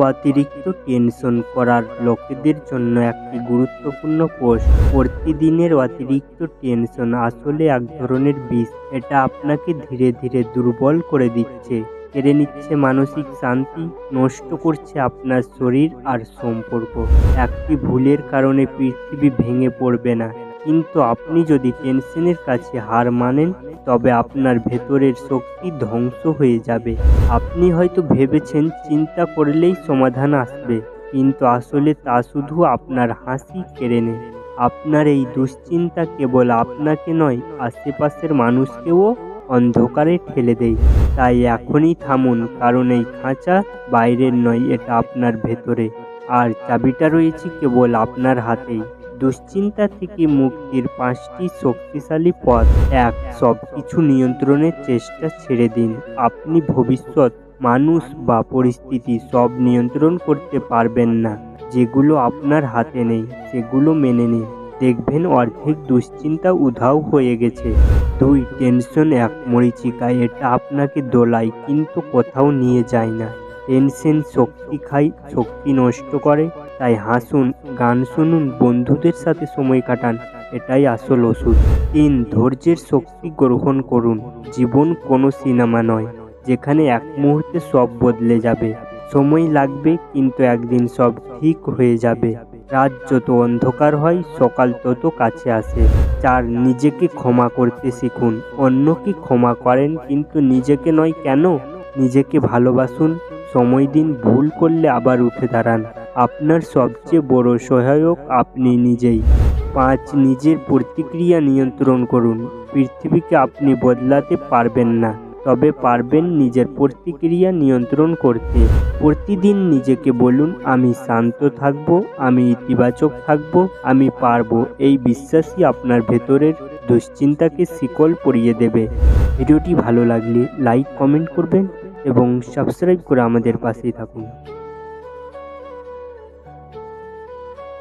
অতিরিক্ত টেনশন করার লোকেদের জন্য একটি গুরুত্বপূর্ণ পোস্ট। প্রতিদিনের অতিরিক্ত টেনশন আসলে এক ধরনের বিষ। এটা আপনাকে ধীরে ধীরে দুর্বল করে দিচ্ছে, কেড়ে নিচ্ছে মানসিক শান্তি, নষ্ট করছে আপনার শরীর আর সম্পর্ক। একটি ভুলের কারণে পৃথিবী ভেঙে পড়বে না, কিন্তু আপনি যদি টেনশনের কাছে হার মানেন তবে আপনার ভেতরের শক্তি ধ্বংস হয়ে যাবে। আপনি হয়তো ভেবেছেন চিন্তা করলেই সমাধান আসবে, কিন্তু আসলে তা শুধু আপনার হাসি কেড়ে নেয়। আপনার এই দুশ্চিন্তা কেবল আপনাকে নয়, আশেপাশের মানুষকেও অন্ধকারে ঠেলে দেয়। তাই এখনই থামুন, কারণ এই খাঁচা বাইরের নয়, এটা আপনার ভেতরে। আর চাবিটা রয়েছে কেবল আপনার হাতেই। দুশ্চিন্তা থেকে মুক্তির 5টি শক্তিশালী পথ। 1. সবকিছু নিয়ন্ত্রণের চেষ্টা ছেড়ে দিন। আপনি ভবিষ্যৎ, মানুষ বা পরিস্থিতি সব নিয়ন্ত্রণ করতে পারবেন না। যেগুলো আপনার হাতে নেই সেগুলো মেনে নিন, দেখবেন অর্ধেক দুশ্চিন্তা উধাও হয়ে গেছে। 2. টেনশন এক মরীচিকা, এটা আপনাকে দোলায় কিন্তু কোথাও নিয়ে যায় না। টেনশন শক্তি খায়, শক্তি নষ্ট করে। তাই হাসুন, গান শুনুন, বন্ধুদের সাথে সময় কাটান, এটাই আসল ওষুধ। 3. ধৈর্যের শক্তি গ্রহণ করুন। জীবন কোনো সিনেমা নয় যেখানে এক মুহূর্তে সব বদলে যাবে। সময় লাগবে, কিন্তু একদিন সব ঠিক হয়ে যাবে। রাত যত অন্ধকার হয় সকাল তত কাছে আসে। 4. নিজেকে ক্ষমা করতে শিখুন। অন্যকে ক্ষমা করেন কিন্তু নিজেকে নয়। কেন? নিজেকে ভালোবাসুন, সময় দিন, ভুল করলে আবার উঠে দাঁড়ান। আপনার সবচেয়ে বড় সহায়ক আপনি নিজেই। 5. নিজের প্রতিক্রিয়া নিয়ন্ত্রণ করুন। পৃথিবীকে আপনি বদলাতে পারবেন না, তবে পারবেন নিজের প্রতিক্রিয়া নিয়ন্ত্রণ করতে। প্রতিদিন নিজেকে বলুন, আমি শান্ত থাকব, আমি ইতিবাচক থাকব, আমি পারবো। এই বিশ্বাসই আপনার ভেতরের দুশ্চিন্তাকে শিকল পরিয়ে দেবে। ভিডিওটি ভালো লাগলে লাইক, কমেন্ট করবেন এবং সাবস্ক্রাইব করে আমাদের পাশেই থাকুন।